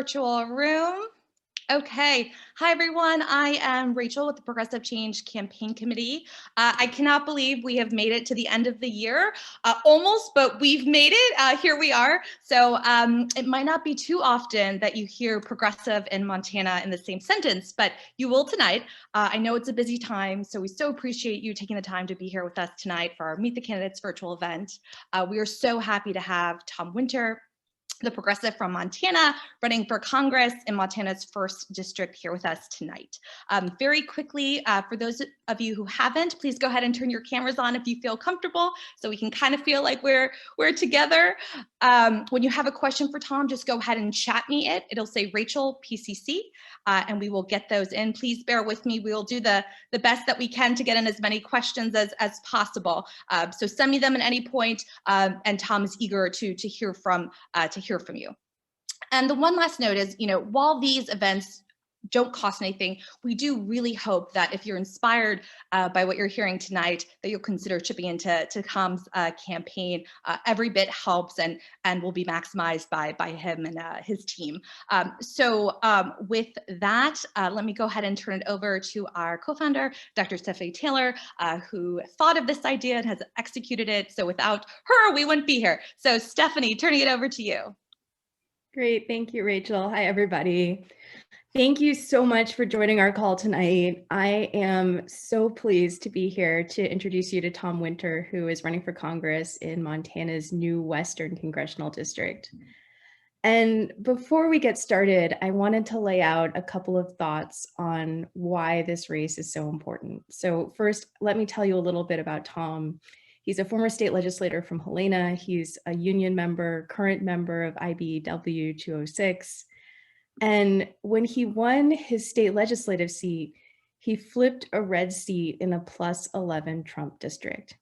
virtual room. Okay. Hi, everyone. I am Rachel with the Progressive Change Campaign Committee. I cannot believe we have made it to the end of the year, almost, but we've made it. Here we are. So it might not be too often that you hear progressive and Montana in the same sentence, but you will tonight. I know it's a busy time, so we so appreciate you taking the time to be here with us tonight for our Meet the Candidates virtual event. We are so happy to have Tom Winter, the progressive from Montana, running for Congress in Montana's 1st district here with us tonight. Very quickly, for those of you who haven't, please go ahead and turn your cameras on if you feel comfortable so we can kind of feel like we're together. When you have a question for Tom, just go ahead and chat me it. It'll say Rachel PCC, and we will get those in. Please bear with me. We will do the best that we can to get in as many questions as possible. So send me them at any point, and Tom is eager to hear from you. And the one last note is, while these events don't cost anything, we do really hope that if you're inspired by what you're hearing tonight, that you'll consider chipping into Tom's campaign. Every bit helps and will be maximized by him and his team. So with that, let me go ahead and turn it over to our co-founder, Dr. Stephanie Taylor, who thought of this idea and has executed it. So without her, we wouldn't be here. So Stephanie, turning it over to you. Great. Thank you, Rachel. Hi, everybody. Thank you so much for joining our call tonight. I am so pleased to be here to introduce you to Tom Winter, who is running for Congress in Montana's new Western Congressional District. And before we get started, I wanted to lay out a couple of thoughts on why this race is so important. So first, let me tell you a little bit about Tom. He's a former state legislator from Helena. He's a union member, current member of IBEW 206. And when he won his state legislative seat, he flipped a red seat in a +11 Trump district.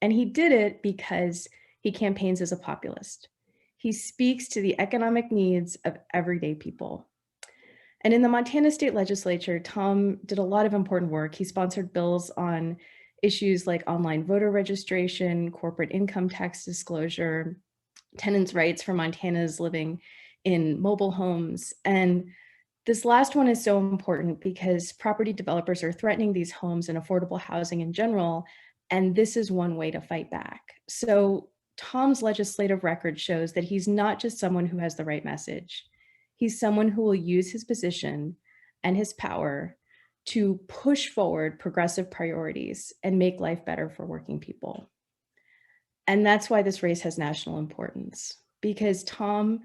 And he did it because he campaigns as a populist. He speaks to the economic needs of everyday people. And in the Montana state legislature, Tom did a lot of important work. He sponsored bills on issues like online voter registration, corporate income tax disclosure, tenants' rights for Montanans living in mobile homes. And this last one is so important because property developers are threatening these homes and affordable housing in general, and this is one way to fight back. So Tom's legislative record shows that he's not just someone who has the right message. He's someone who will use his position and his power to push forward progressive priorities and make life better for working people. And that's why this race has national importance, because Tom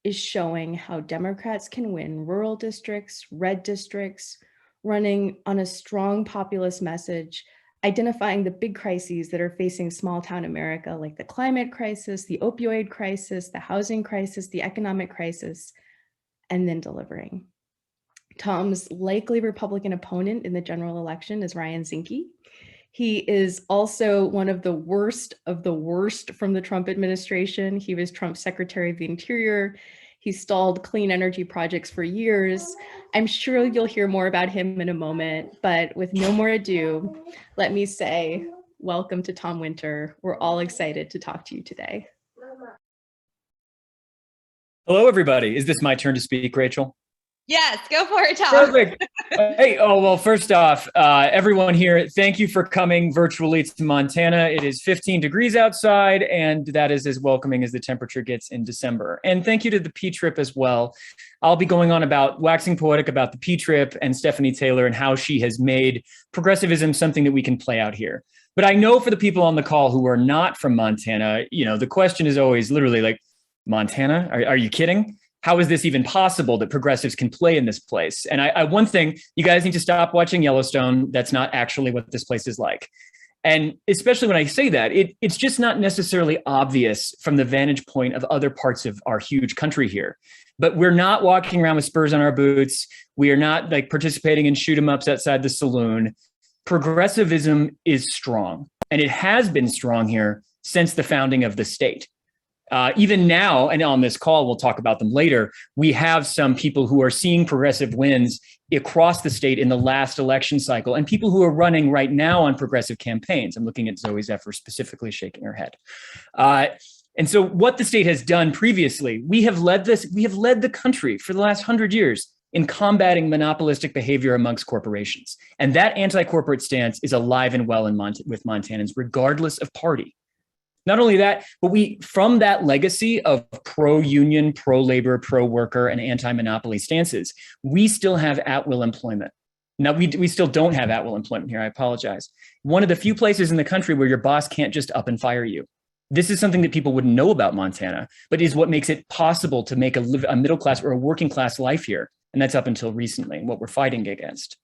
is showing how Democrats can win rural districts, red districts, running on a strong populist message, identifying the big crises that are facing small town America, like the climate crisis, the opioid crisis, the housing crisis, the economic crisis, and then delivering. Tom's likely Republican opponent in the general election is Ryan Zinke. He is also one of the worst from the Trump administration. He was Trump's Secretary of the Interior. He stalled clean energy projects for years. I'm sure you'll hear more about him in a moment, but with no more ado, let me say, welcome to Tom Winter. We're all excited to talk to you today. Hello, everybody. Is this my turn to speak, Rachel? Yes, go for it, Tom. Perfect. Hey, well, first off, everyone here, thank you for coming virtually to Montana. It is 15 degrees outside, and that is as welcoming as the temperature gets in December. And thank you to the P-Trip as well. I'll be going on about waxing poetic about the P-Trip and Stephanie Taylor and how she has made progressivism something that we can play out here. But I know for the people on the call who are not from Montana, the question is always literally like, Montana? Are you kidding? How is this even possible that progressives can play in this place? And one thing, you guys need to stop watching Yellowstone. That's not actually what this place is like. And especially when I say that, it's just not necessarily obvious from the vantage point of other parts of our huge country here. But we're not walking around with spurs on our boots. We are not like participating in shoot 'em ups outside the saloon. Progressivism is strong, and it has been strong here since the founding of the state. Even now, and on this call, we'll talk about them later, we have some people who are seeing progressive wins across the state in the last election cycle, and people who are running right now on progressive campaigns. I'm looking at Zoe Zephyr specifically shaking her head. And so what the state has done previously, we have led the country for the last 100 years in combating monopolistic behavior amongst corporations. And that anti-corporate stance is alive and well with Montanans, regardless of party. Not only that, but from that legacy of pro-union, pro-labor, pro-worker, and anti-monopoly stances, we still have at-will employment. Now, we still don't have at-will employment here, I apologize. One of the few places in the country where your boss can't just up and fire you. This is something that people wouldn't know about Montana, but is what makes it possible to make a middle class or a working class life here. And that's up until recently, what we're fighting against.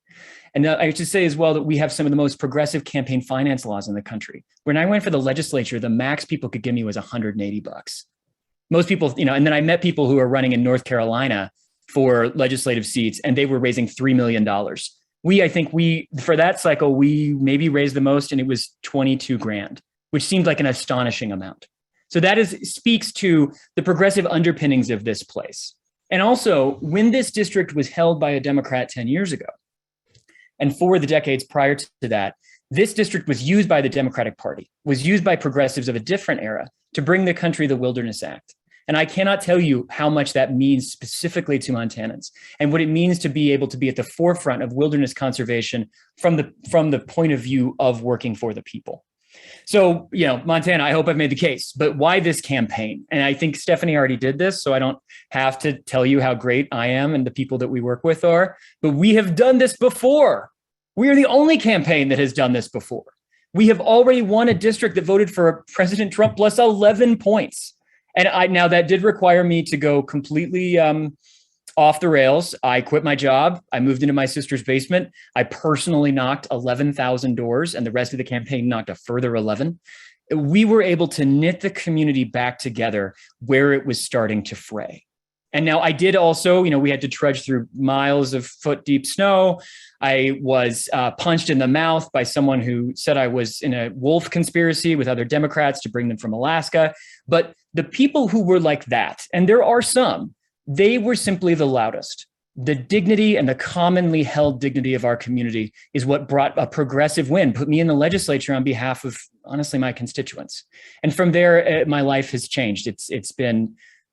And I should say as well that we have some of the most progressive campaign finance laws in the country. When I went for the legislature, the max people could give me was $180. Most people, and then I met people who are running in North Carolina for legislative seats, and they were raising $3 million. I think for that cycle, we maybe raised the most, and it was 22 grand, which seemed like an astonishing amount. So that speaks to the progressive underpinnings of this place. And also, when this district was held by a Democrat 10 years ago, and for the decades prior to that, this district was used by the Democratic Party, was used by progressives of a different era to bring the country the Wilderness Act. And I cannot tell you how much that means specifically to Montanans and what it means to be able to be at the forefront of wilderness conservation from the point of view of working for the people. So, Montana, I hope I've made the case, but why this campaign? And I think Stephanie already did this, so I don't have to tell you how great I am and the people that we work with are, but we have done this before. We are the only campaign that has done this before. We have already won a district that voted for President Trump plus 11 points. And now that did require me to go completely off the rails. I quit my job. I moved into my sister's basement. I personally knocked 11,000 doors, and the rest of the campaign knocked a further 11. We were able to knit the community back together where it was starting to fray. And now I did also, we had to trudge through miles of foot-deep snow. I was punched in the mouth by someone who said I was in a wolf conspiracy with other Democrats to bring them from Alaska. But the people who were like that, and there are some, they were simply the loudest. The dignity and the commonly held dignity of our community is what brought a progressive win, put me in the legislature on behalf of, honestly, my constituents. And from there, my life has changed.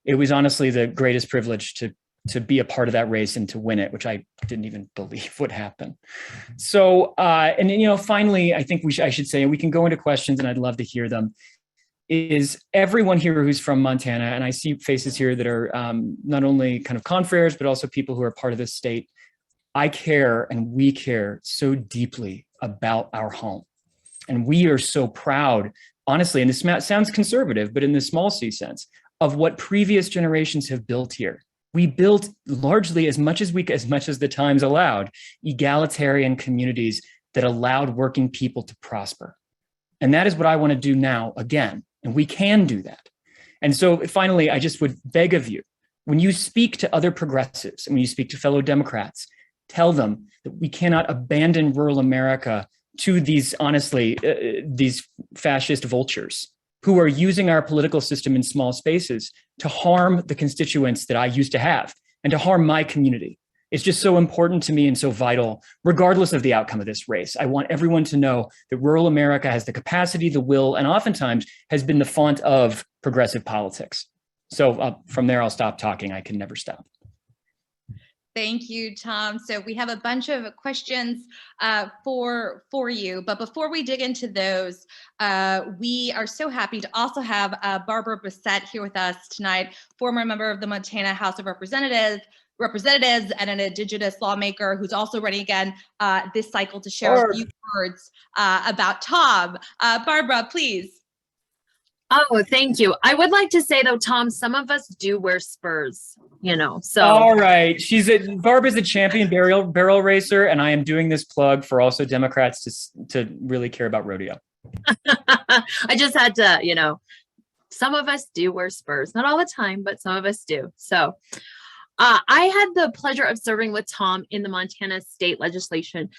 It was honestly the greatest privilege to be a part of that race and to win it, which I didn't even believe would happen. So, finally, I think I should say, and we can go into questions and I'd love to hear them, is everyone here who's from Montana, and I see faces here that are not only kind of confreres, but also people who are part of this state. I care and we care so deeply about our home. And we are so proud, honestly, and this sounds conservative, but in the small c sense, of what previous generations have built here. We built largely, as much as the times allowed, egalitarian communities that allowed working people to prosper. And that is what I want to do now again. And we can do that. And so finally, I just would beg of you, when you speak to other progressives and when you speak to fellow Democrats, tell them that we cannot abandon rural America to these fascist vultures who are using our political system in small spaces to harm the constituents that I used to have and to harm my community. It's just so important to me and so vital, regardless of the outcome of this race. I want everyone to know that rural America has the capacity, the will, and oftentimes has been the font of progressive politics. So from there, I'll stop talking. I can never stop. Thank you, Tom. So we have a bunch of questions for you, but before we dig into those, we are so happy to also have Barbara Bessette here with us tonight, former member of the Montana House of Representatives and an Indigenous lawmaker who's also running again this cycle to share a few words about Tom. Barbara, please. Oh, thank you. I would like to say though, Tom, some of us do wear spurs, so. All right. Barbara's a champion barrel racer, and I am doing this plug for also Democrats to really care about rodeo. I just had to, some of us do wear spurs, not all the time, but some of us do. So I had the pleasure of serving with Tom in the Montana State Legislature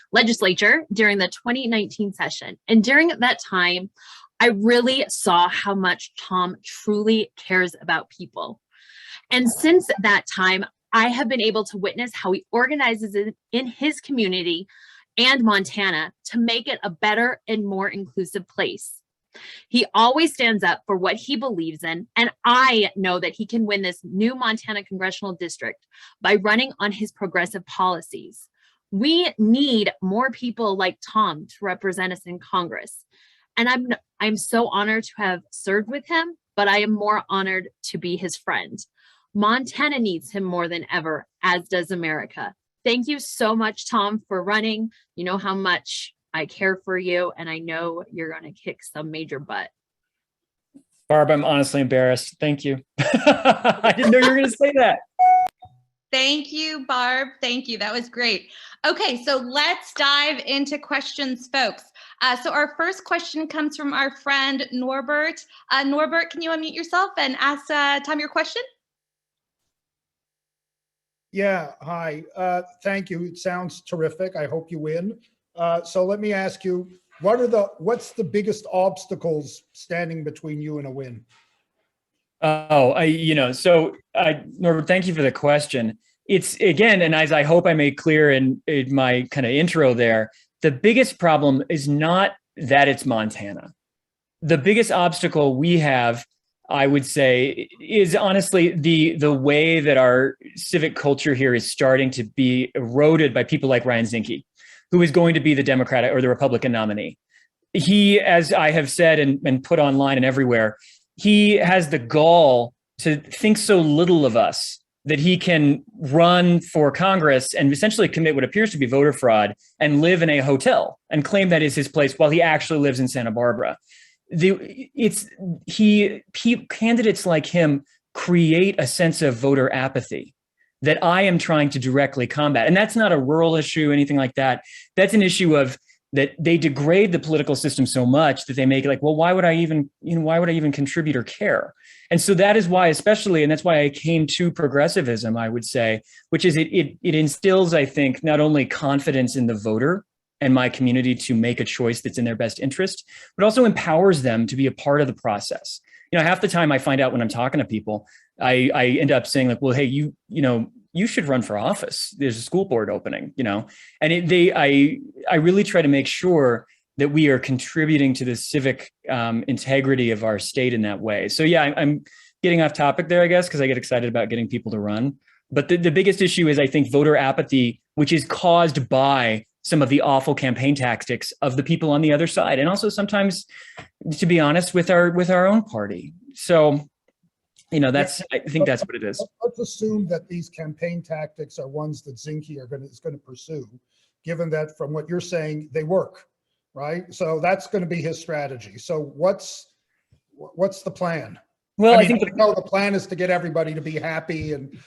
during the 2019 session. And during that time, I really saw how much Tom truly cares about people. And since that time, I have been able to witness how he organizes in his community and Montana to make it a better and more inclusive place. He always stands up for what he believes in, and I know that he can win this new Montana congressional district by running on his progressive policies. We need more people like Tom to represent us in Congress. And I'm so honored to have served with him, but I am more honored to be his friend. Montana needs him more than ever, as does America. Thank you so much, Tom, for running. You know how much I care for you, and I know you're going to kick some major butt. Barb, I'm honestly embarrassed. Thank you. I didn't know you were going to say that. Thank you, Barb. Thank you. That was great. Okay, so let's dive into questions, folks. So our first question comes from our friend Norbert. Norbert, can you unmute yourself and ask Tom your question? Yeah, hi. Thank you. It sounds terrific. I hope you win. So let me ask you, what's the biggest obstacles standing between you and a win? Norbert, thank you for the question. It's again, and as I hope I made clear in my kind of intro there, the biggest problem is not that it's Montana. The biggest obstacle we have, I would say, is honestly the way that our civic culture here is starting to be eroded by people like Ryan Zinke, who is going to be the Democratic or the Republican nominee. He, as I have said and put online and everywhere, he has the gall to think so little of us that he can run for Congress and essentially commit what appears to be voter fraud and live in a hotel and claim that is his place while he actually lives in Santa Barbara. Candidates like him create a sense of voter apathy that I am trying to directly combat. And that's not a rural issue, anything like that. That's an issue of that they degrade the political system so much that they make it like, well, why would I even contribute or care? And so that is why, especially, and that's why I came to progressivism, I would say, which is it instills, I think, not only confidence in the voter and my community to make a choice that's in their best interest, but also empowers them to be a part of the process. Half the time I find out when I'm talking to people, I end up saying like, well, hey, you should run for office. There's a school board opening, and I really try to make sure that we are contributing to the civic integrity of our state in that way. So yeah, I'm getting off topic there, I guess, because I get excited about getting people to run. But the biggest issue is, I think, voter apathy, which is caused by some of the awful campaign tactics of the people on the other side, and also sometimes, to be honest, with our own party. So, I think that's what it is. Let's assume that these campaign tactics are ones that Zinke is going to pursue, given that from what you're saying, they work, right? So that's going to be his strategy. So what's the plan? Well, I think the plan is to get everybody to be happy and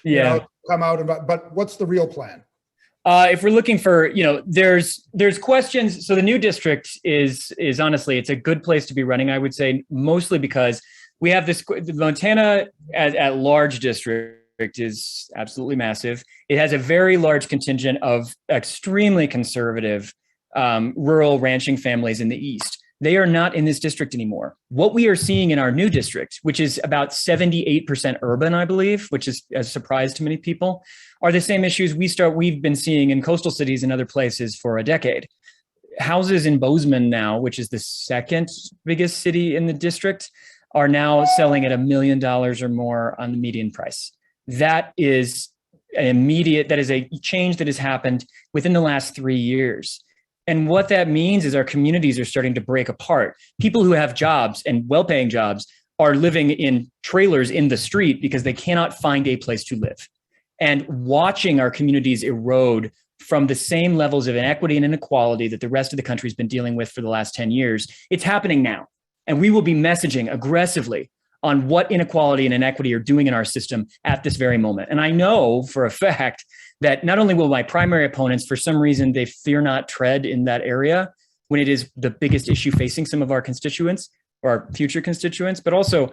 come out. But what's the real plan? If we're looking for, there's questions. So the new district is honestly, it's a good place to be running, I would say, mostly because we have the Montana at large district is absolutely massive. It has a very large contingent of extremely conservative rural ranching families in the east. They are not in this district anymore. What we are seeing in our new district, which is about 78% urban, I believe, which is a surprise to many people, are the same issues we've been seeing in coastal cities and other places for a decade. Houses in Bozeman now, which is the second biggest city in the district, are now selling at $1 million or more on the median price. That is a change that has happened within the last 3 years. And what that means is our communities are starting to break apart. People who have jobs and well-paying jobs are living in trailers in the street because they cannot find a place to live. And watching our communities erode from the same levels of inequity and inequality that the rest of the country has been dealing with for the last 10 years, it's happening now. And we will be messaging aggressively on what inequality and inequity are doing in our system at this very moment. And I know for a fact that not only will my primary opponents, for some reason, they fear not tread in that area when it is the biggest issue facing some of our constituents or our future constituents, but also,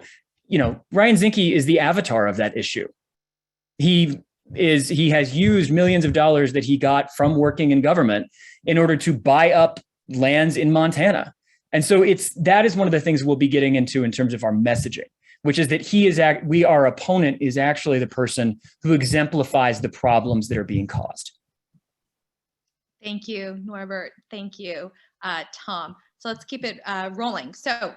Ryan Zinke is the avatar of that issue. He has used millions of dollars that he got from working in government in order to buy up lands in Montana. And so that is one of the things we'll be getting into in terms of our messaging, which is that our opponent is actually the person who exemplifies the problems that are being caused. Thank you, Norbert. Thank you, Tom. So let's keep it rolling. So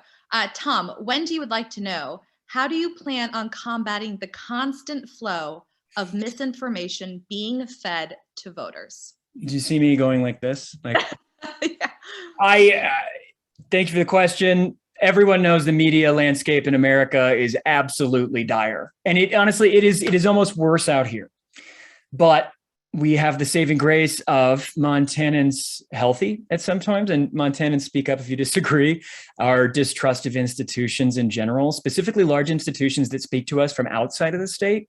Tom, Wendy would like to know, how do you plan on combating the constant flow of misinformation being fed to voters? Do you see me going like this? Like, Yeah. Thank you for the question. Everyone knows the media landscape in America is absolutely dire. And it is almost worse out here. But we have the saving grace of Montanans healthy at some times, and Montanans, speak up if you disagree, our distrust of institutions in general, specifically large institutions that speak to us from outside of the state.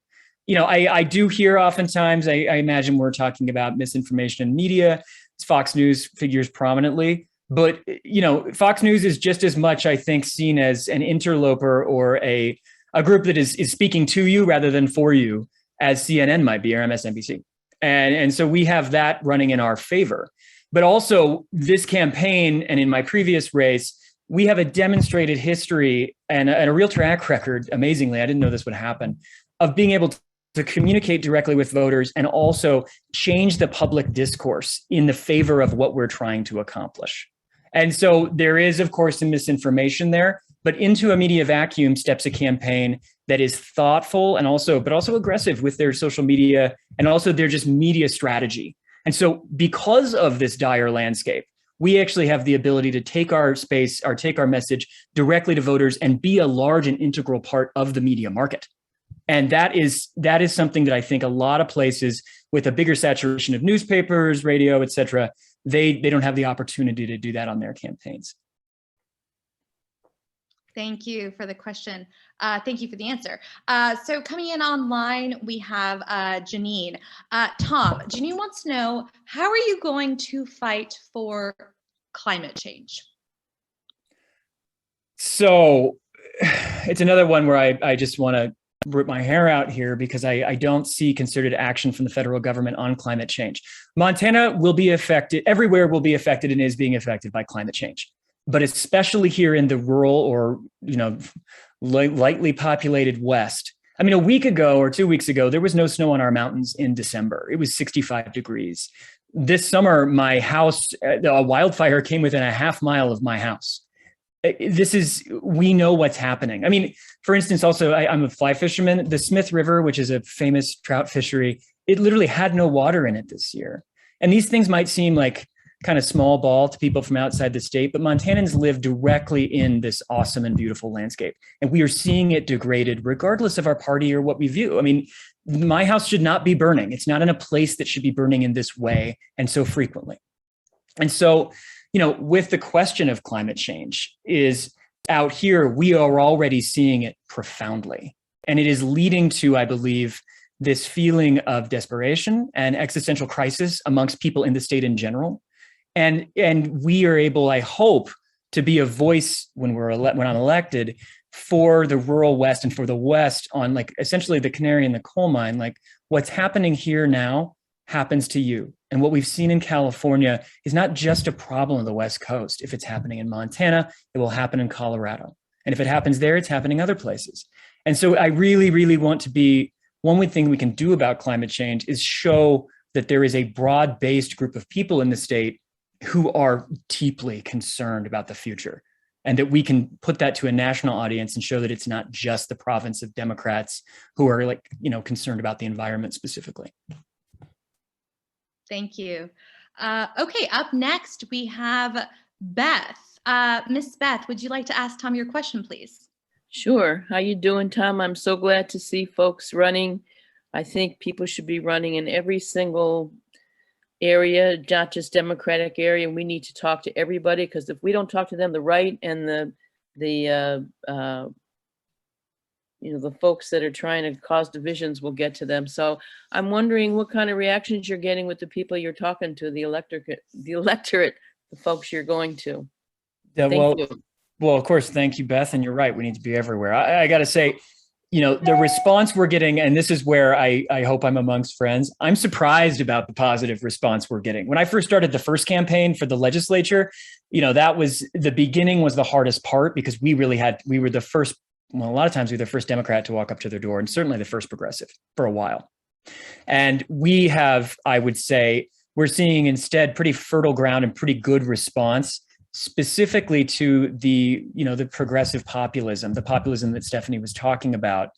I do hear oftentimes, I imagine we're talking about misinformation in media. Fox News figures prominently, but Fox News is just as much, I think, seen as an interloper or a group that is speaking to you rather than for you, as CNN might be or MSNBC. And so we have that running in our favor. But also this campaign, and in my previous race, we have a demonstrated history and a real track record, amazingly, I didn't know this would happen, of being able to communicate directly with voters and also change the public discourse in the favor of what we're trying to accomplish. And so there is, of course, some misinformation there, but into a media vacuum steps a campaign that is thoughtful and also aggressive with their social media and also their just media strategy. And so because of this dire landscape, we actually have the ability to take our space or take our message directly to voters and be a large and integral part of the media market. And that is something that I think a lot of places with a bigger saturation of newspapers, radio, et cetera, they don't have the opportunity to do that on their campaigns. Thank you for the question. Thank you for the answer. So coming in online, we have Janine. Tom, Janine wants to know, how are you going to fight for climate change? So it's another one where I just want to rip my hair out here because I don't see concerted action from the federal government on climate change. Montana will be affected, everywhere will be affected and is being affected by climate change. But especially here in the rural or, lightly populated West. I mean, a week ago or 2 weeks ago, there was no snow on our mountains in December. It was 65 degrees. This summer, my house, a wildfire came within a half mile of my house. We know what's happening. I mean, for instance, also, I'm a fly fisherman. The Smith River, which is a famous trout fishery, it literally had no water in it this year. And these things might seem like kind of small ball to people from outside the state, but Montanans live directly in this awesome and beautiful landscape. And we are seeing it degraded regardless of our party or what we view. I mean, my house should not be burning. It's not in a place that should be burning in this way and so frequently. And so, with the question of climate change is out here, we are already seeing it profoundly. And it is leading to, I believe, this feeling of desperation and existential crisis amongst people in the state in general. And we are able, I hope, to be a voice when I'm elected for the rural West and for the West on essentially the canary in the coal mine. Like what's happening here now happens to you. And what we've seen in California is not just a problem on the West Coast. If it's happening in Montana, it will happen in Colorado. And if it happens there, it's happening other places. And so I really, really want to be, one thing we can do about climate change is show that there is a broad-based group of people in the state who are deeply concerned about the future, and that we can put that to a national audience and show that it's not just the province of Democrats who are concerned about the environment specifically. Thank you. Okay, up next we have Beth. Miss Beth, would you like to ask Tom your question, please? Sure. How you doing, Tom? I'm so glad to see folks running. I think people should be running in every single area, not just Democratic area. We need to talk to everybody, because if we don't talk to them, the right and the folks that are trying to cause divisions will get to them. So I'm wondering what kind of reactions you're getting with the people you're talking to, the electorate, the folks you're going to. Yeah, Thank you. Well, of course, thank you, Beth. And you're right. We need to be everywhere. I got to say, the response we're getting, and this is where I hope I'm amongst friends, I'm surprised about the positive response we're getting. When I first started the first campaign for the legislature, that was, the beginning was the hardest part, because we were the first, a lot of times we were the first Democrat to walk up to their door, and certainly the first progressive for a while. And we have, I would say, we're seeing instead pretty fertile ground and pretty good response specifically to the, the progressive populism, the populism that Stephanie was talking about.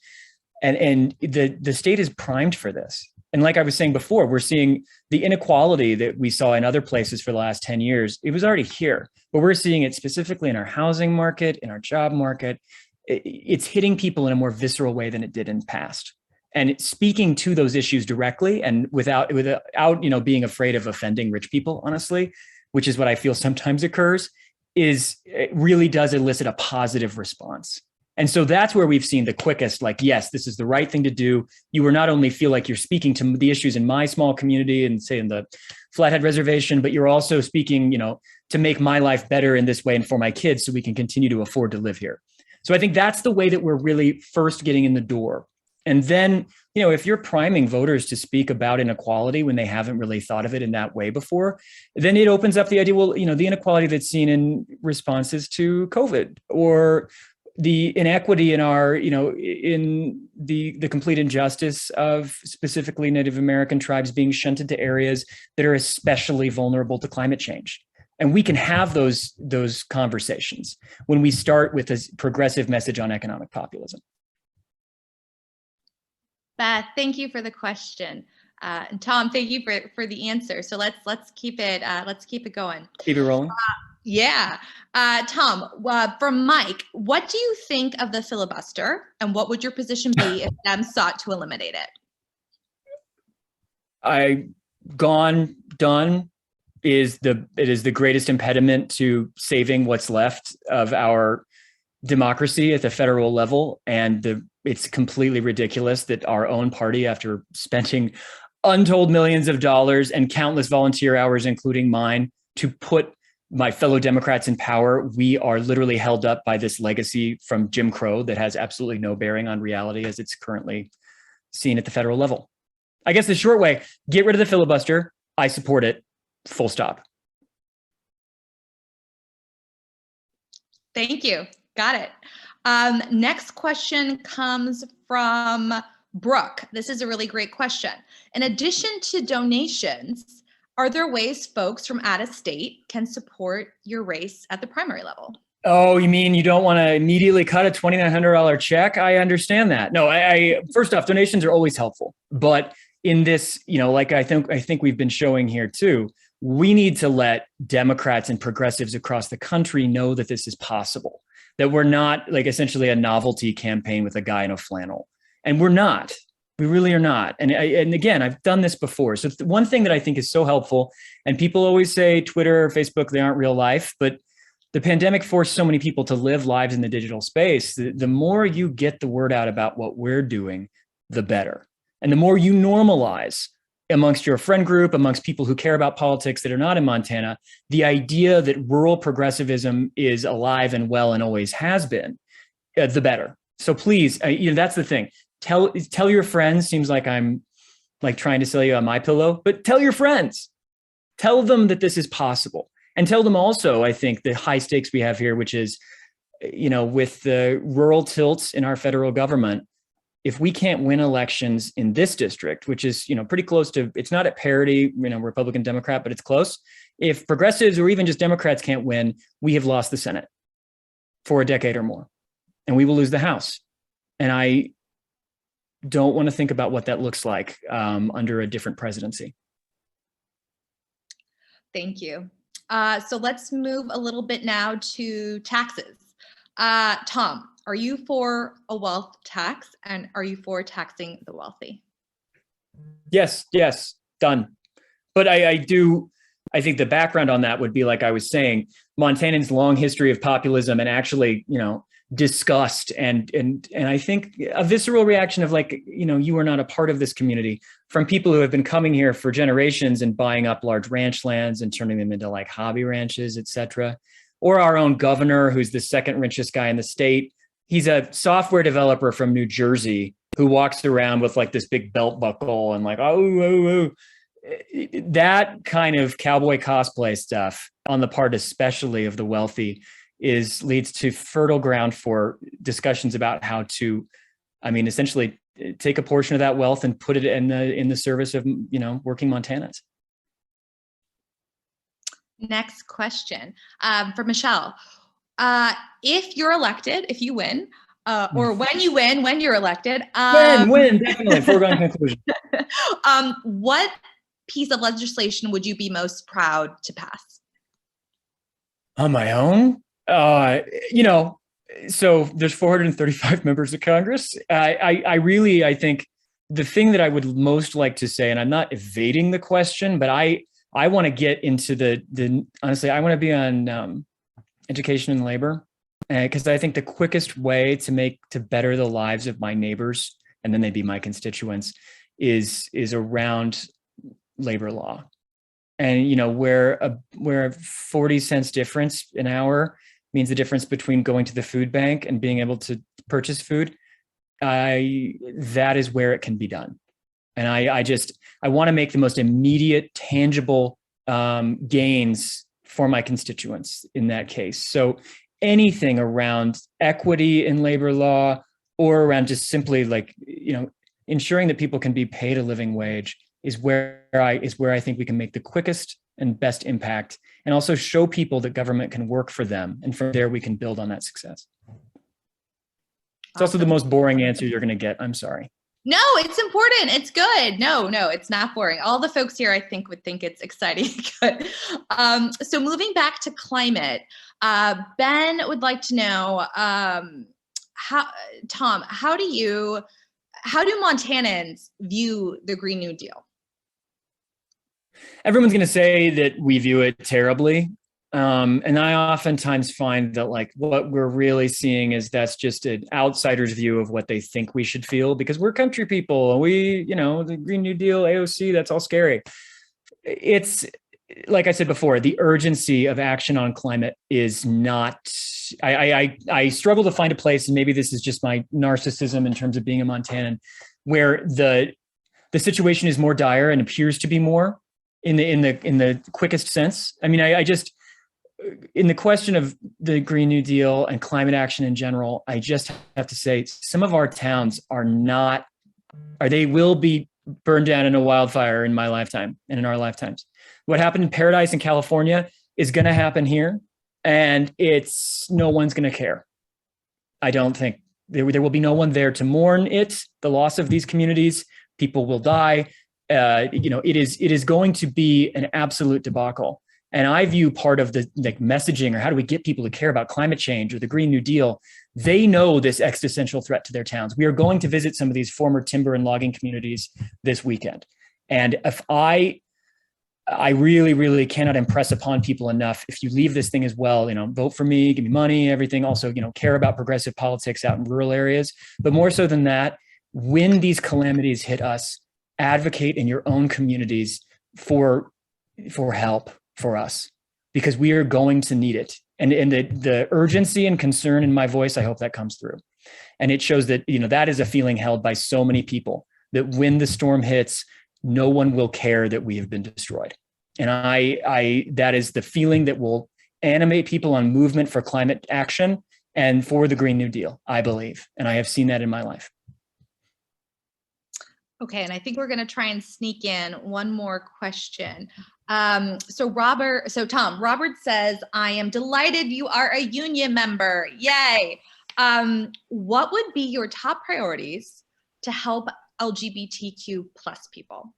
And the state is primed for this. And like I was saying before, we're seeing the inequality that we saw in other places for the last 10 years. It was already here, but we're seeing it specifically in our housing market, in our job market. It's hitting people in a more visceral way than it did in the past. And speaking to those issues directly and without being afraid of offending rich people, honestly, which is what I feel sometimes occurs, it really does elicit a positive response. And so that's where we've seen the quickest, like, yes, this is the right thing to do. You will not only feel like you're speaking to the issues in my small community and say in the Flathead Reservation, but you're also speaking, to make my life better in this way and for my kids so we can continue to afford to live here. So I think that's the way that we're really first getting in the door. And then, if you're priming voters to speak about inequality when they haven't really thought of it in that way before, then it opens up the idea, well, the inequality that's seen in responses to COVID, or the inequity in our, in the complete injustice of specifically Native American tribes being shunted to areas that are especially vulnerable to climate change. And we can have those conversations when we start with a progressive message on economic populism. Beth, thank you for the question. And Tom, thank you for the answer. So let's keep it going. Keep it rolling. Yeah. Tom, from Mike, what do you think of the filibuster, and what would your position be if Dem sought to eliminate it? Done is the greatest impediment to saving what's left of our democracy at the federal level. And it's completely ridiculous that our own party, after spending untold millions of dollars and countless volunteer hours, including mine, to put my fellow Democrats in power, we are literally held up by this legacy from Jim Crow that has absolutely no bearing on reality as it's currently seen at the federal level. I guess the short way, get rid of the filibuster. I support it. Full stop. Thank you. Got it. Next question comes from Brooke. This is a really great question. In addition to donations, are there ways folks from out of state can support your race at the primary level? Oh, you mean you don't want to immediately cut a $2,900 check? I understand that. No, I first off, donations are always helpful. But in this, like I think we've been showing here too, we need to let Democrats and progressives across the country know that this is possible, that we're not like essentially a novelty campaign with a guy in a flannel. And we're not. We really are not. And again, I've done this before. So one thing that I think is so helpful, and people always say Twitter or Facebook, they aren't real life, but the pandemic forced so many people to live lives in the digital space. The more you get the word out about what we're doing, the better. And the more you normalize amongst your friend group, amongst people who care about politics that are not in Montana, the idea that rural progressivism is alive and well and always has been, the better. So please, that's the thing. Tell your friends. Seems like I'm like trying to sell you a MyPillow, but tell your friends. Tell them that this is possible, and tell them also, I think, the high stakes we have here, which is, with the rural tilts in our federal government, if we can't win elections in this district, which is, pretty close to, it's not at parity, Republican, Democrat, but it's close. If progressives or even just Democrats can't win, we have lost the Senate for a decade or more, and we will lose the House. And I don't want to think about what that looks like under a different presidency. Thank you. So let's move a little bit now to taxes. Tom, are you for a wealth tax, and are you for taxing the wealthy? Yes, done. But I think the background on that would be, like I was saying, Montanans' long history of populism and actually, disgust and I think a visceral reaction of like, you are not a part of this community, from people who have been coming here for generations and buying up large ranch lands and turning them into like hobby ranches, etc. Or our own governor, who's the second richest guy in the state. He's a software developer from New Jersey who walks around with like this big belt buckle and like, oh. That kind of cowboy cosplay stuff on the part especially of the wealthy leads to fertile ground for discussions about how to, essentially take a portion of that wealth and put it in the service of, working Montanans. Next question for Michelle. If you're elected, if you win, or when you win, when you're elected. Win, definitely, foregone conclusion. What piece of legislation would you be most proud to pass? On my own? So there's 435 members of Congress. I think the thing that I would most like to say, and I'm not evading the question, but I want to get into honestly, I want to be on education and labor, because I think the quickest way to better the lives of my neighbors, and then they'd be my constituents, is around labor law. And where a 40 cents difference an hour means the difference between going to the food bank and being able to purchase food, that is where it can be done. And I want to make the most immediate, tangible gains for my constituents in that case. So anything around equity in labor law, or around just simply ensuring that people can be paid a living wage, is where I think we can make the quickest and best impact, and also show people that government can work for them. And from there, we can build on that success. It's also the most boring answer you're going to get. I'm sorry. No, it's important. It's good. No, it's not boring. All the folks here, I think, would think it's exciting. Good. So moving back to climate, Ben would like to know, Tom, how do Montanans view the Green New Deal? Everyone's going to say that we view it terribly. And I oftentimes find that what we're really seeing is that's just an outsider's view of what they think we should feel, because we're country people and the Green New Deal, AOC, that's all scary. It's, like I said before, the urgency of action on climate is not, I struggle to find a place, and maybe this is just my narcissism in terms of being a Montanan, where the situation is more dire and appears to be more in the quickest sense. I mean, I just, in the question of the Green New Deal and climate action in general, I just have to say some of our towns they will be burned down in a wildfire in my lifetime and in our lifetimes. What happened in Paradise in California is going to happen here, and no one's going to care. I don't think there will be no one there to mourn the loss of these communities. People will die. It is going to be an absolute debacle. And I view part of the messaging, or how do we get people to care about climate change or the Green New Deal? They know this existential threat to their towns. We are going to visit some of these former timber and logging communities this weekend. And if I really, really cannot impress upon people enough, if you leave this thing as well, vote for me, give me money, everything. Also, care about progressive politics out in rural areas. But more so than that, when these calamities hit us, advocate in your own communities for help for us, because we are going to need it. And the urgency and concern in my voice, I hope that comes through. And it shows that, that is a feeling held by so many people, that when the storm hits, no one will care that we have been destroyed. And that is the feeling that will animate people on movement for climate action and for the Green New Deal, I believe. And I have seen that in my life. Okay, and I think we're going to try and sneak in one more question. So Tom, Robert says, I am delighted you are a union member. Yay. What would be your top priorities to help LGBTQ plus people?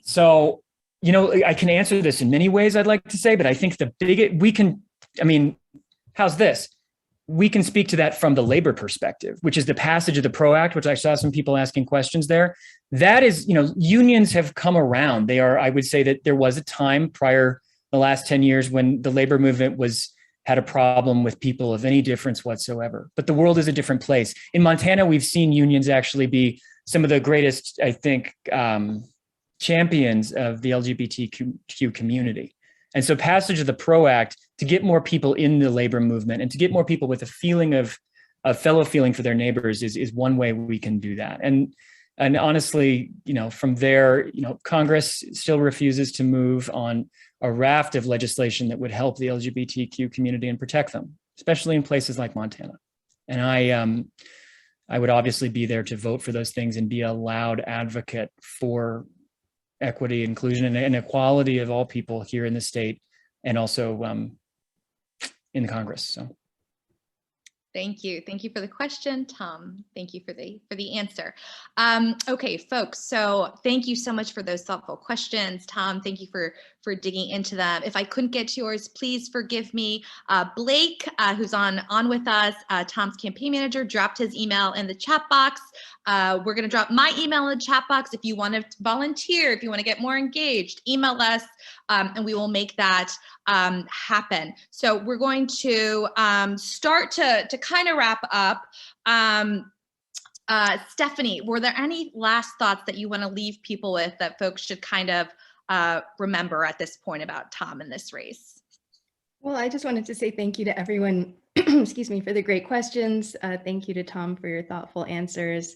So, I can answer this in many ways, I'd like to say, but I think how's this? We can speak to that from the labor perspective, which is the passage of the PRO Act, which I saw some people asking questions there. That is, unions have come around. I would say that there was a time prior the last 10 years when the labor movement had a problem with people of any difference whatsoever. But the world is a different place. In Montana, we've seen unions actually be some of the greatest, I think, champions of the LGBTQ community. And so passage of the PRO Act to get more people in the labor movement and to get more people with a feeling of a fellow feeling for their neighbors is one way we can do that. And honestly, from there, Congress still refuses to move on a raft of legislation that would help the LGBTQ community and protect them, especially in places like Montana. And I would obviously be there to vote for those things and be a loud advocate for equity, inclusion, and equality of all people here in the state, and also in the Congress. So. Thank you. Thank you for the question, Tom. Thank you for the answer. Okay, folks. So thank you so much for those thoughtful questions, Tom. Thank you for digging into them. If I couldn't get to yours, please forgive me. Blake, who's on with us, Tom's campaign manager, dropped his email in the chat box. We're going to drop my email in the chat box. If you want to volunteer, if you want to get more engaged, email us, and we will make that happen. So we're going to start to kind of wrap up. Stephanie, were there any last thoughts that you want to leave people with that folks should kind of remember at this point about Tom in this race? Well, I just wanted to say thank you to everyone, excuse me, for the great questions. Thank you to Tom for your thoughtful answers.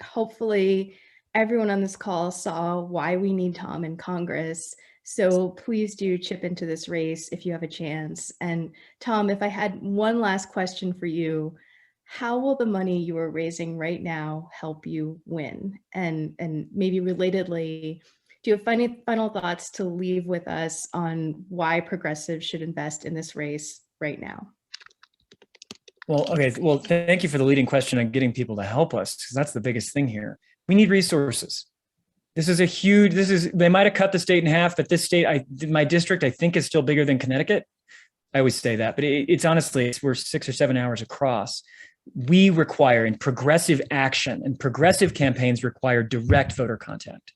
Hopefully everyone on this call saw why we need Tom in Congress. So please do chip into this race if you have a chance. And Tom, if I had one last question for you, how will the money you are raising right now help you win? And maybe relatedly, do you have final thoughts to leave with us on why progressives should invest in this race right now? Well, okay. Well, thank you for the leading question on getting people to help us, because that's the biggest thing here. We need resources. They might have cut the state in half, but this state, my district, I think is still bigger than Connecticut. I always say that, but it's honestly, we're 6 or 7 hours across. We require, in progressive action and progressive campaigns require direct voter contact.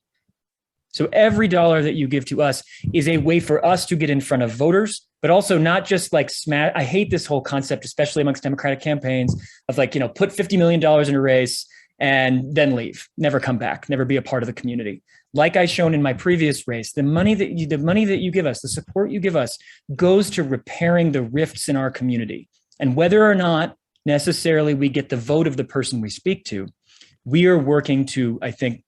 So every dollar that you give to us is a way for us to get in front of voters, but also not just like smash. I hate this whole concept, especially amongst Democratic campaigns, of like, put $50 million in a race and then leave, never come back, never be a part of the community. Like I shown in my previous race, the money that you give us, the support you give us goes to repairing the rifts in our community. And whether or not necessarily we get the vote of the person we speak to, we are working to, I think,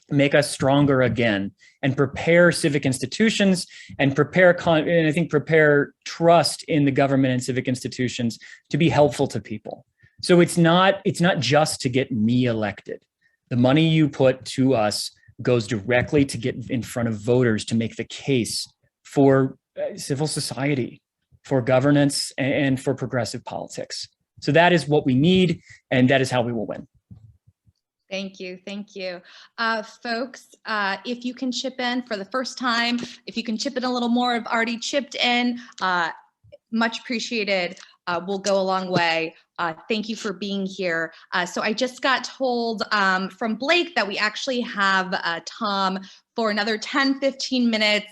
make us stronger again and prepare civic institutions and prepare trust in the government and civic institutions to be helpful to people. So it's not just to get me elected. The money you put to us goes directly to get in front of voters to make the case for civil society, for governance, and for progressive politics. So that is what we need, and that is how we will win. Thank you. Thank you. Folks, if you can chip in for the first time, if you can chip in a little more, I've already chipped in, much appreciated. Will go a long way. Thank you for being here. So I just got told from Blake that we actually have Tom for another 10, 15 minutes.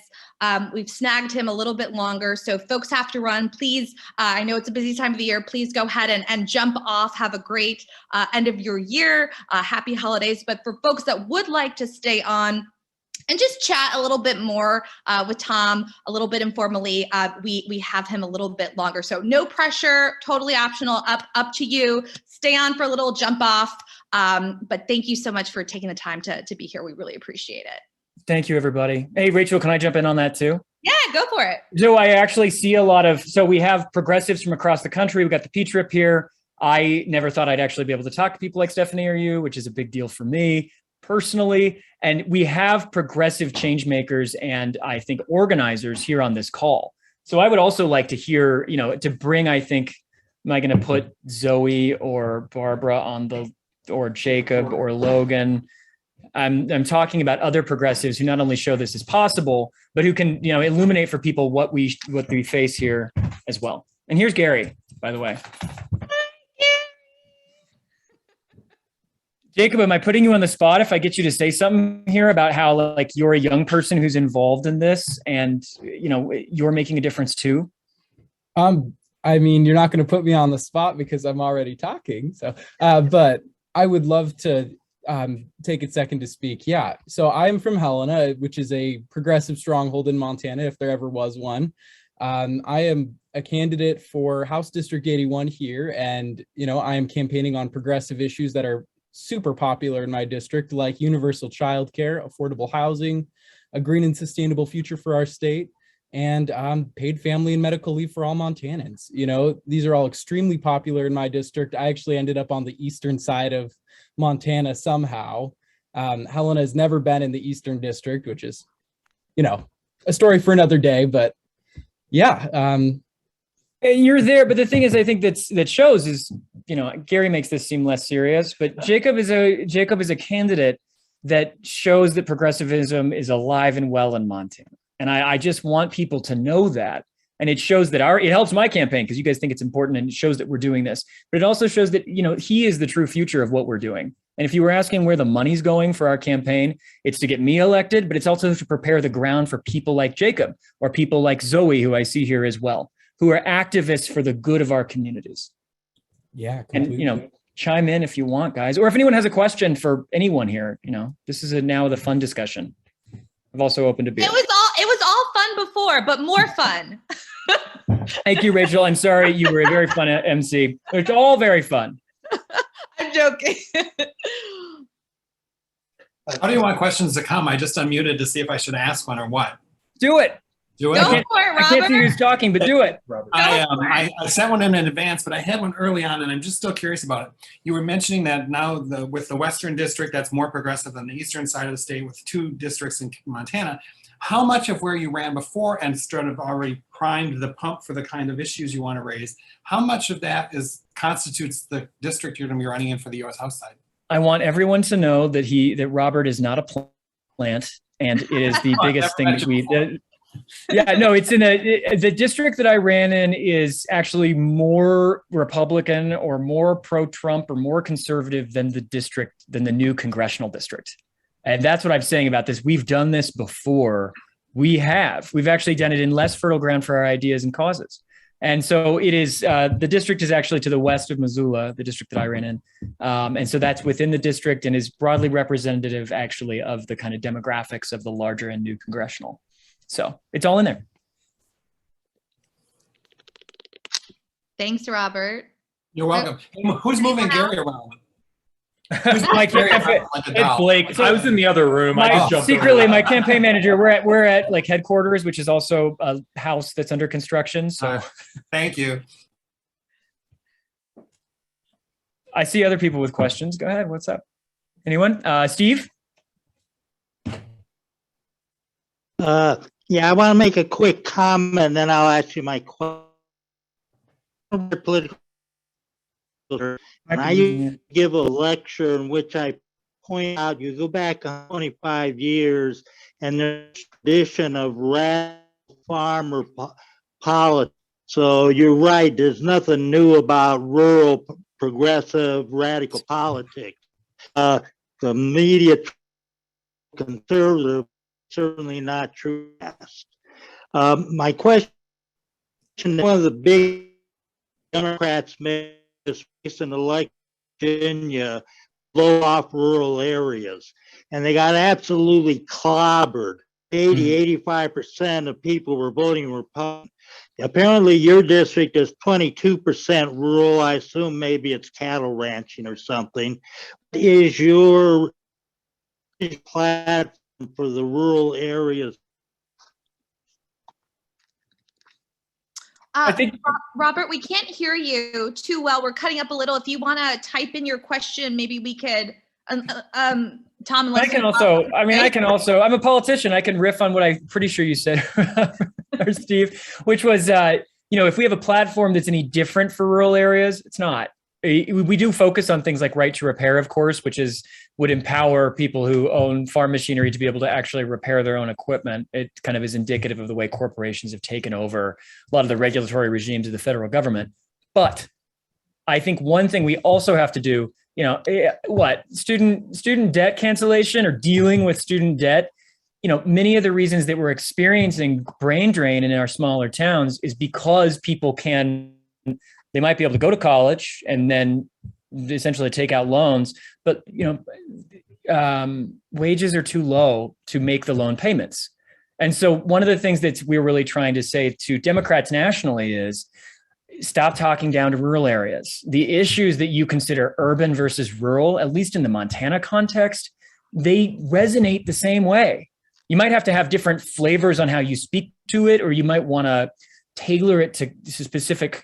We've snagged him a little bit longer. So folks have to run. Please, I know it's a busy time of the year. Please go ahead and jump off. Have a great end of your year. Happy holidays. But for folks that would like to stay on and just chat a little bit more with Tom, a little bit informally, we have him a little bit longer. So no pressure, totally optional, up to you. Stay on for a little, jump off. But thank you so much for taking the time to be here. We really appreciate it. Thank you, everybody. Hey, Rachel, can I jump in on that too? Yeah, go for it. So I actually see so we have progressives from across the country. We've got the P trip here. I never thought I'd actually be able to talk to people like Stephanie or you, which is a big deal for me personally. And we have progressive change makers and I think organizers here on this call. So I would also like to hear, to bring, I think, am I going to put Zoe or Barbara or Jacob or Logan? I'm talking about other progressives who not only show this is possible, but who can, illuminate for people what we face here as well. And here's Gary, by the way. Jacob, am I putting you on the spot if I get you to say something here about how like you're a young person who's involved in this and, you're making a difference too? I mean, you're not going to put me on the spot because I'm already talking. So, but I would love to take a second to speak. Yeah. So I'm from Helena, which is a progressive stronghold in Montana, if there ever was one. I am a candidate for House District 81 here. And, I am campaigning on progressive issues that are super popular in my district, like universal childcare, affordable housing, a green and sustainable future for our state, and paid family and medical leave for all Montanans. These are all extremely popular in my district. I actually ended up on the eastern side of Montana somehow. Helena has never been in the Eastern District, which is, a story for another day. But yeah, you're there, but the thing is, I think that shows is, Gary makes this seem less serious, but Jacob is a candidate that shows that progressivism is alive and well in Montana, and I just want people to know that. And it shows that it helps my campaign because you guys think it's important, and it shows that we're doing this. But it also shows that he is the true future of what we're doing. And if you were asking where the money's going for our campaign, it's to get me elected, but it's also to prepare the ground for people like Jacob or people like Zoe, who I see here as well, who are activists for the good of our communities. Yeah, completely. And chime in if you want, guys, or if anyone has a question for anyone here. This is now the fun discussion. I've also opened a beer. It was all fun before, but more fun. Thank you, Rachel. I'm sorry, you were a very fun MC. It's all very fun. I'm joking. How do you want questions to come? I just unmuted to see if I should ask one or what. Do it. Do it. Go for it, I can't see Robert. who's talking, but do it. I sent one in advance, but I had one early on, and I'm just still curious about it. You were mentioning that now with the Western District, that's more progressive than the Eastern side of the state with 2 districts in Montana. How much of where you ran before and sort of already primed the pump for the kind of issues you want to raise, how much of that constitutes the district you're going to be running in for the U.S. House side? I want everyone to know that Robert is not a plant, and it is the biggest thing that we did. Yeah, no, it's the district that I ran in is actually more Republican or more pro-Trump or more conservative than the new congressional district. And that's what I'm saying about this. We've done this before. We've actually done it in less fertile ground for our ideas and causes. And so it is, the district is actually to the west of Missoula, the district that I ran in. And so that's within the district and is broadly representative actually of the kind of demographics of the larger and new congressional. So it's all in there. Thanks, Robert. You're welcome. Who's moving Gary around? Mike, it's Blake. I was in the other room. I just jumped secretly, over. my campaign manager. We're at like headquarters, which is also a house that's under construction. So thank you. I see other people with questions. Go ahead. What's up? Anyone? Steve? Yeah, I want to make a quick comment, then I'll ask you my question. Political. And I used to give a lecture in which I point out, you go back 25 years, and there's a tradition of radical farmer politics. So you're right, there's nothing new about rural progressive radical politics. The media conservative, certainly not true. My question, one of the big Democrats made this recent election in Virginia, blow off rural areas, and they got absolutely clobbered. 85% of people were voting Republican. Apparently your district is 22% rural. I assume maybe it's cattle ranching or something. What is your platform for the rural areas? I think Robert, we can't hear you too well. We're cutting up a little. If you want to type in your question, maybe we could, Tom. I can also, I'm a politician. I can riff on what I'm pretty sure you said, or Steve, which was, if we have a platform that's any different for rural areas, it's not. We do focus on things like right to repair, of course, which would empower people who own farm machinery to be able to actually repair their own equipment. It kind of is indicative of the way corporations have taken over a lot of the regulatory regimes of the federal government. But I think one thing we also have to do, student debt cancellation or dealing with student debt. Many of the reasons that we're experiencing brain drain in our smaller towns is because people they might be able to go to college and then essentially take out loans, but wages are too low to make the loan payments. And so one of the things that we're really trying to say to Democrats nationally is stop talking down to rural areas. The issues that you consider urban versus rural, at least in the Montana context, they resonate the same way. You might have to have different flavors on how you speak to it, or you might want to tailor it to specific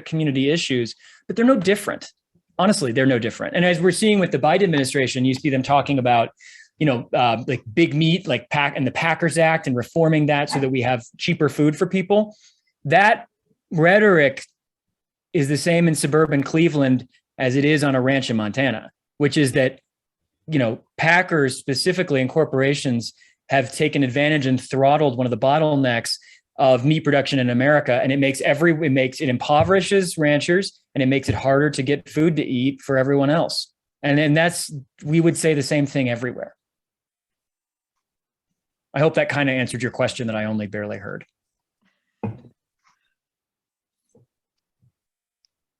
community issues, but they're no different. honestly, they're no different. And as we're seeing with the Biden administration, you see them talking about, like big meat, like the Packers Act and reforming that so that we have cheaper food for people. That rhetoric is the same in suburban Cleveland as it is on a ranch in Montana, which is that, packers specifically and corporations have taken advantage and throttled one of the bottlenecks of meat production in America. And it impoverishes ranchers, and it makes it harder to get food to eat for everyone else. And we would say the same thing everywhere. I hope that kind of answered your question that I only barely heard.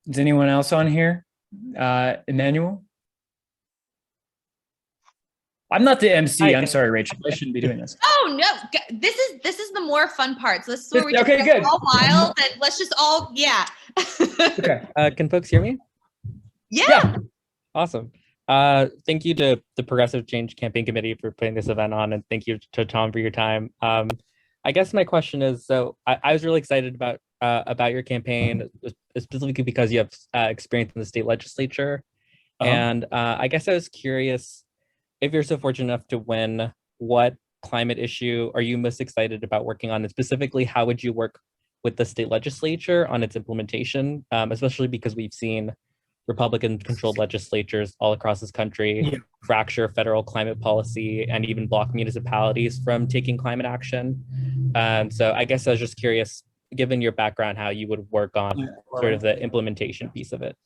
Is anyone else on here? Emmanuel? I'm not the MC. I'm sorry, Rachel. I shouldn't be doing this. Oh no, this is the more fun part. So this is where we Okay, just good. all wild and let's just all Okay. Can folks hear me? Yeah. Awesome. Thank you to the Progressive Change Campaign Committee for putting this event on, and thank you to Tom for your time. I guess my question is, so I was really excited about your campaign, specifically because you have experience in the state legislature. And I guess I was curious, if you're so fortunate enough to win, what climate issue are you most excited about working on? And specifically, how would you work with the state legislature on its implementation, especially because we've seen Republican-controlled legislatures all across this country fracture federal climate policy and even block municipalities from taking climate action. So I guess I was just curious, given your background, how you would work on sort of the implementation piece of it.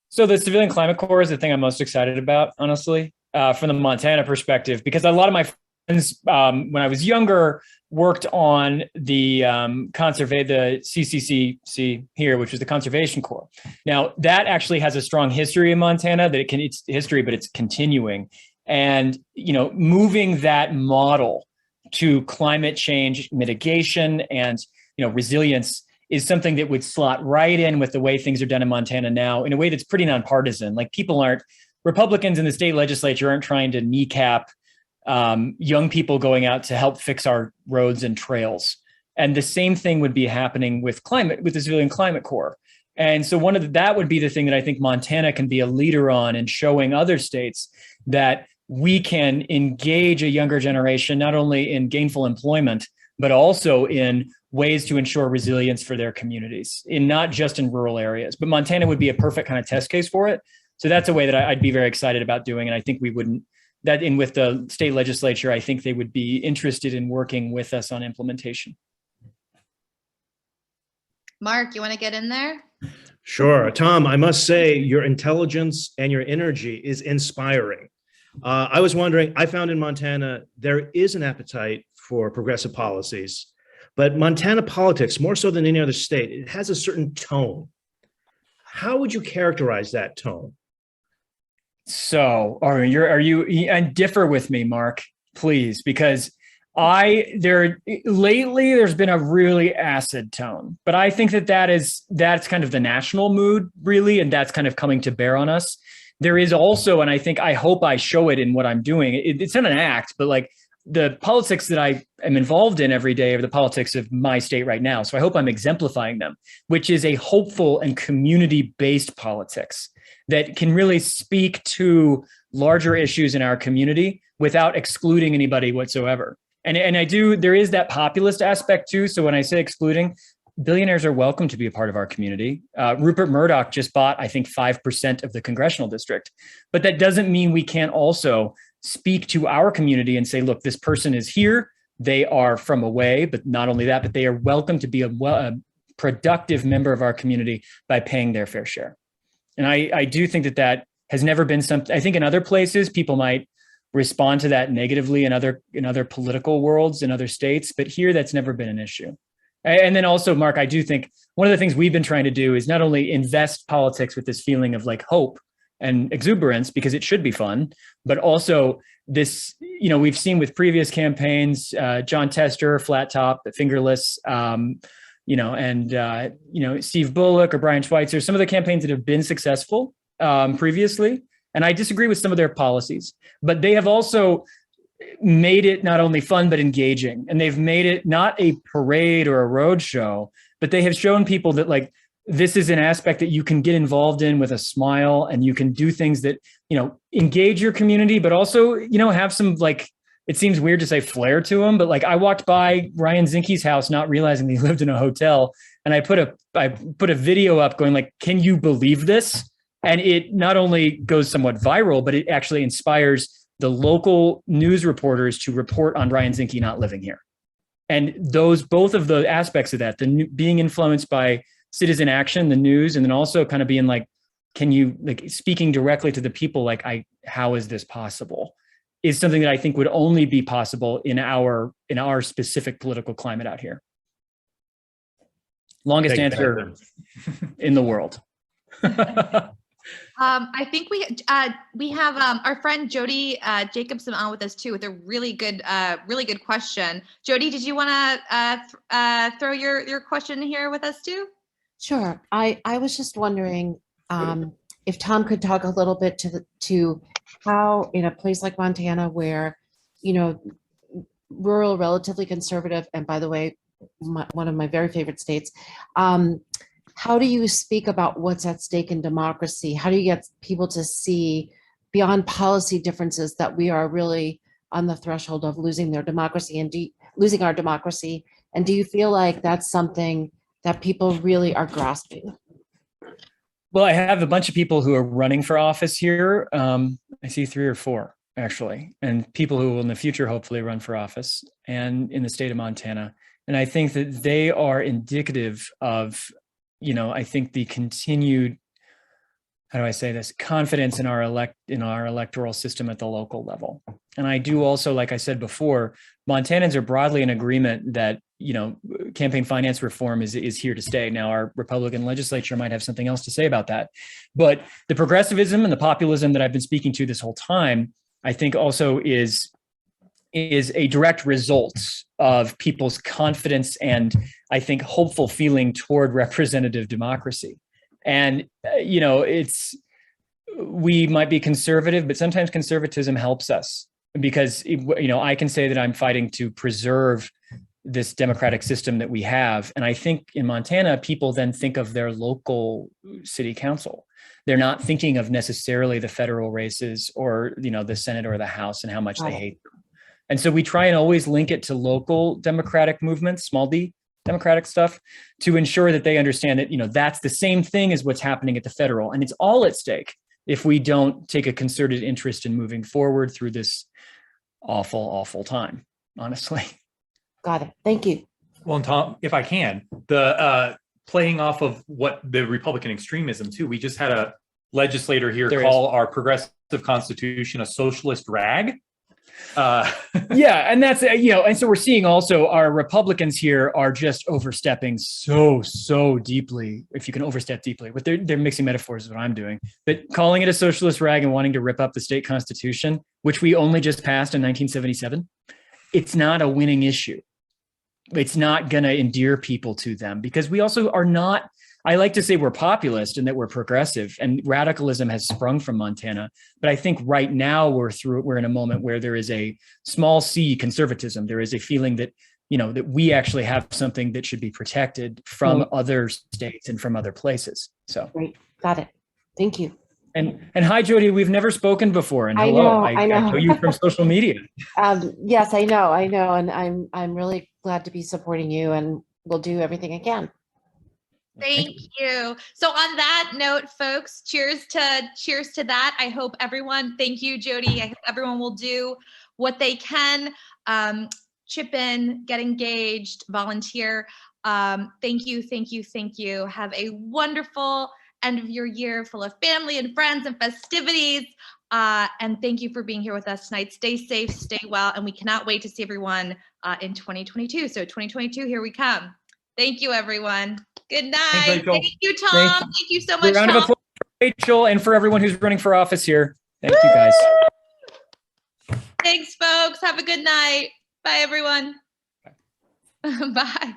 So the Civilian Climate Corps is the thing I'm most excited about, honestly, from the Montana perspective, because a lot of my friends, when I was younger, worked on the CCCC here, which is the Conservation Corps. Now, that actually has a strong history in Montana, that it's history, but it's continuing. And, moving that model to climate change mitigation and, resilience is something that would slot right in with the way things are done in Montana now, in a way that's pretty nonpartisan. Like, Republicans in the state legislature aren't trying to kneecap young people going out to help fix our roads and trails. And the same thing would be happening with the Civilian Climate Corps. And so that would be the thing that I think Montana can be a leader on, and showing other states that we can engage a younger generation, not only in gainful employment, but also in ways to ensure resilience for their communities, not just in rural areas. But Montana would be a perfect kind of test case for it. So that's a way that I'd be very excited about doing. And I think with the state legislature, I think they would be interested in working with us on implementation. Mark, you want to get in there? Sure. Tom, I must say your intelligence and your energy is inspiring. I was wondering, I found in Montana, there is an appetite for progressive policies, but Montana politics, more so than any other state, it has a certain tone. How would you characterize that tone? So, and differ with me, Mark, please, because lately there's been a really acid tone, but I think that's kind of the national mood, really, and that's kind of coming to bear on us. There is also, and I hope I show it in what I'm doing. It's not an act, but like the politics that I am involved in every day are the politics of my state right now. So I hope I'm exemplifying them, which is a hopeful and community-based politics that can really speak to larger issues in our community without excluding anybody whatsoever. And there is that populist aspect too. So when I say excluding, billionaires are welcome to be a part of our community. Rupert Murdoch just bought, I think, 5% of the congressional district. But that doesn't mean we can't also speak to our community and say, look, this person is here. They are from away, but not only that, but they are welcome to be a productive member of our community by paying their fair share. And I do think that has never been something. I think in other places, people might respond to that negatively in other political worlds in other states, but here that's never been an issue. And then also, Mark, I do think one of the things we've been trying to do is not only invest politics with this feeling of like hope and exuberance, because it should be fun, but also this, we've seen with previous campaigns, John Tester, Flat Top, Fingerless, Steve Bullock or Brian Schweitzer, some of the campaigns that have been successful previously. And I disagree with some of their policies, but they have also made it not only fun, but engaging. And they've made it not a parade or a road show, but they have shown people that like this is an aspect that you can get involved in with a smile, and you can do things that, engage your community, but also, have some, like, it seems weird to say flair to them, but like I walked by Ryan Zinke's house, not realizing he lived in a hotel. And I put a video up going like, can you believe this? And it not only goes somewhat viral, but it actually inspires the local news reporters to report on Ryan Zinke not living here. And both of the aspects of that, being influenced by citizen action, the news, and then also kind of being like, can you, like, speaking directly to the people, like, how is this possible, is something that I think would only be possible in our specific political climate out here. Longest answer in the world. I think we have our friend Jody Jacobson on with us too with a really good question. Jody, did you want to throw your question here with us too? Sure. I was just wondering if Tom could talk a little bit to how in a place like Montana, where rural, relatively conservative, and by the way, one of my very favorite states. How do you speak about what's at stake in democracy? How do you get people to see beyond policy differences that we are really on the threshold of losing their democracy and losing our democracy? And do you feel like that's something that people really are grasping? Well, I have a bunch of people who are running for office here. I see 3 or 4 actually, and people who will in the future hopefully run for office and in the state of Montana. And I think that they are indicative of, I think the continued, how do I say this, confidence in our electoral system at the local level. And I do also, like I said before, Montanans are broadly in agreement that, campaign finance reform is here to stay. Now, our Republican legislature might have something else to say about that. But the progressivism and the populism that I've been speaking to this whole time, I think also is a direct result of people's confidence and, I think, hopeful feeling toward representative democracy. And, we might be conservative, but sometimes conservatism helps us because, I can say that I'm fighting to preserve this democratic system that we have. And I think in Montana, people then think of their local city council. They're not thinking of necessarily the federal races or, the Senate or the House and how much they hate them. And so we try and always link it to local democratic movements, small d democratic stuff, to ensure that they understand that, that's the same thing as what's happening at the federal. And it's all at stake if we don't take a concerted interest in moving forward through this awful, awful time, honestly. Got it. Thank you. Well, and Tom, if I can, the playing off of what the Republican extremism too, we just had a legislator here call our progressive constitution a socialist rag. Yeah, and that's and so we're seeing also our Republicans here are just overstepping so deeply, if you can overstep deeply, but they're mixing metaphors is what I'm doing, but calling it a socialist rag and wanting to rip up the state constitution, which we only just passed in 1977, it's not a winning issue. It's not going to endear people to them because we also are not, I like to say we're populist and that we're progressive, and radicalism has sprung from Montana. But I think right now we're in a moment where there is a small c conservatism. There is a feeling that, that we actually have something that should be protected from other states and from other places. So great. Got it. Thank you. And hi, Jody, we've never spoken before. And hello, I know you from social media. Yes, I know. And I'm really glad to be supporting you, and we'll do everything I can. Thank you. So on that note, folks, cheers to that. I hope everyone, thank you, Jody. I hope everyone will do what they can, chip in, get engaged, volunteer. Thank you. Have a wonderful end of your year full of family and friends and festivities. And thank you for being here with us tonight. Stay safe, stay well, and we cannot wait to see everyone in 2022. So 2022, here we come. Thank you, everyone. Good night. Thank you, Tom. Thank you so much, Round of applause for Rachel and for everyone who's running for office here. Thank you, guys. Thanks, folks. Have a good night. Bye, everyone. Bye.